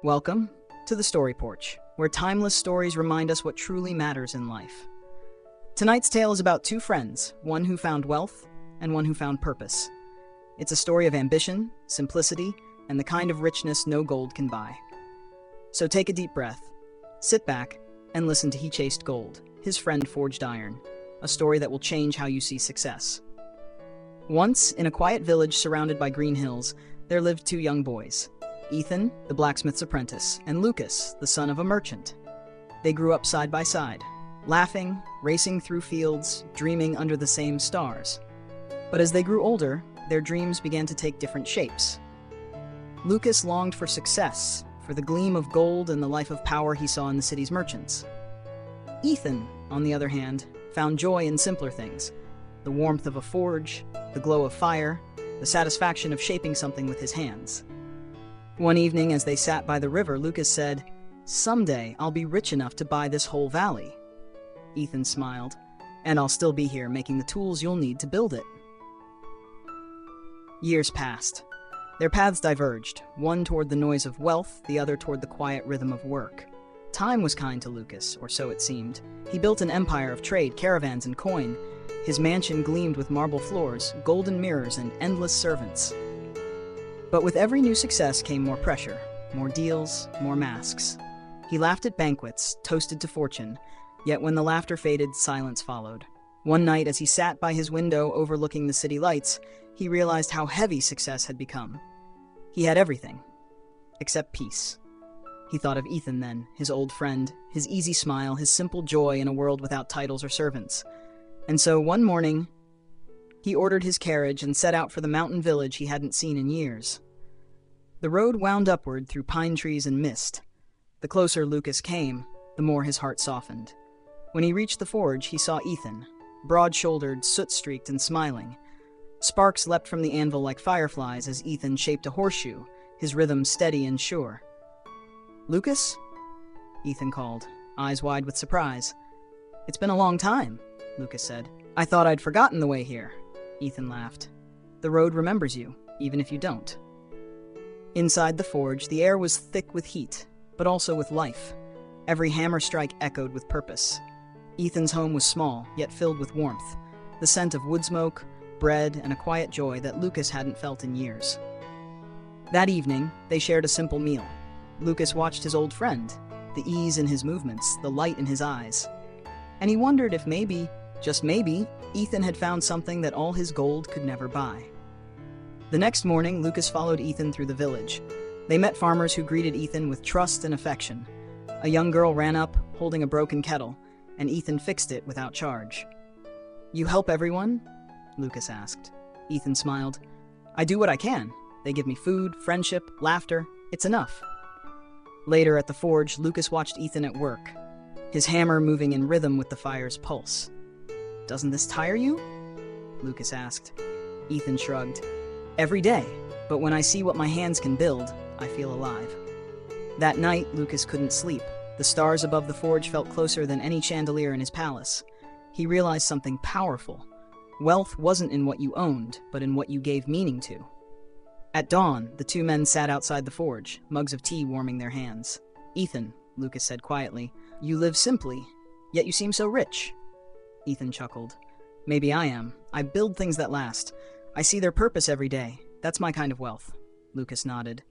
Welcome to the Story Porch, where timeless stories remind us what truly matters in life. Tonight's tale is about two friends, one who found wealth and one who found purpose. It's a story of ambition, simplicity, and the kind of richness no gold can buy. So take a deep breath, sit back, and listen to He Chased Gold, His Friend Forged Iron, a story that will change how you see success. Once, in a quiet village surrounded by green hills, there lived two young boys. Ethan, the blacksmith's apprentice, and Lucas, the son of a merchant. They grew up side by side, laughing, racing through fields, dreaming under the same stars. But as they grew older, their dreams began to take different shapes. Lucas longed for success, for the gleam of gold and the life of power he saw in the city's merchants. Ethan, on the other hand, found joy in simpler things: the warmth of a forge, the glow of fire, the satisfaction of shaping something with his hands. One evening, as they sat by the river, Lucas said, "Someday I'll be rich enough to buy this whole valley." Ethan smiled, "And I'll still be here making the tools you'll need to build it." Years passed. Their paths diverged, one toward the noise of wealth, the other toward the quiet rhythm of work. Time was kind to Lucas, or so it seemed. He built an empire of trade, caravans, and coin. His mansion gleamed with marble floors, golden mirrors, and endless servants. But with every new success came more pressure, more deals, more masks. He laughed at banquets, toasted to fortune, yet when the laughter faded, silence followed. One night, as he sat by his window overlooking the city lights, he realized how heavy success had become. He had everything, except peace. He thought of Ethan then, his old friend, his easy smile, his simple joy in a world without titles or servants. And so, one morning, he ordered his carriage and set out for the mountain village he hadn't seen in years. The road wound upward through pine trees and mist. The closer Lucas came, the more his heart softened. When he reached the forge, he saw Ethan, broad-shouldered, soot-streaked, and smiling. Sparks leapt from the anvil like fireflies as Ethan shaped a horseshoe, his rhythm steady and sure. "Lucas?" Ethan called, eyes wide with surprise. "It's been a long time," Lucas said. "I thought I'd forgotten the way here." Ethan laughed. "The road remembers you, even if you don't." Inside the forge, the air was thick with heat, but also with life. Every hammer strike echoed with purpose. Ethan's home was small, yet filled with warmth, the scent of wood smoke, bread, and a quiet joy that Lucas hadn't felt in years. That evening, they shared a simple meal. Lucas watched his old friend, the ease in his movements, the light in his eyes. And he wondered if maybe, just maybe, Ethan had found something that all his gold could never buy. The next morning, Lucas followed Ethan through the village. They met farmers who greeted Ethan with trust and affection. A young girl ran up, holding a broken kettle, and Ethan fixed it without charge. "You help everyone?" Lucas asked. Ethan smiled. "I do what I can. They give me food, friendship, laughter. It's enough." Later at the forge, Lucas watched Ethan at work, his hammer moving in rhythm with the fire's pulse. "Doesn't this tire you?" Lucas asked. Ethan shrugged. "Every day, but when I see what my hands can build, I feel alive." That night, Lucas couldn't sleep. The stars above the forge felt closer than any chandelier in his palace. He realized something powerful. Wealth wasn't in what you owned, but in what you gave meaning to. At dawn, the two men sat outside the forge, mugs of tea warming their hands. "Ethan," Lucas said quietly, "you live simply, yet you seem so rich." Ethan chuckled. "Maybe I am. I build things that last. I see their purpose every day. That's my kind of wealth." Lucas nodded.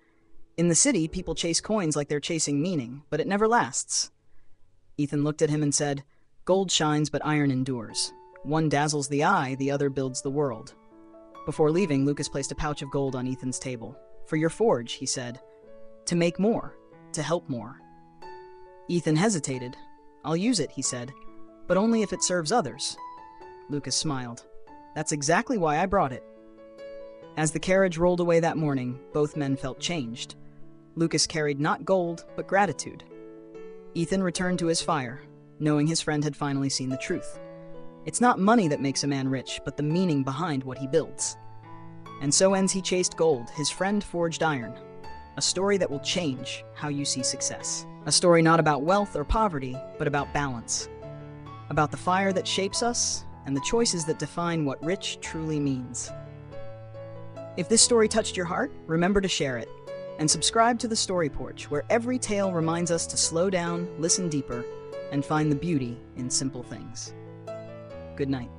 "In the city, people chase coins like they're chasing meaning, but it never lasts." Ethan looked at him and said, "Gold shines, but iron endures. One dazzles the eye, the other builds the world." Before leaving, Lucas placed a pouch of gold on Ethan's table. "For your forge," he said. "To make more, to help more." Ethan hesitated. "I'll use it," he said, "but only if it serves others." Lucas smiled. "That's exactly why I brought it." As the carriage rolled away that morning, both men felt changed. Lucas carried not gold, but gratitude. Ethan returned to his fire, knowing his friend had finally seen the truth. It's not money that makes a man rich, but the meaning behind what he builds. And so ends He Chased Gold, His Friend Forged Iron. A story that will change how you see success. A story not about wealth or poverty, but about balance. About the fire that shapes us, and the choices that define what rich truly means. If this story touched your heart, remember to share it. And subscribe to the Story Porch, where every tale reminds us to slow down, listen deeper, and find the beauty in simple things. Good night.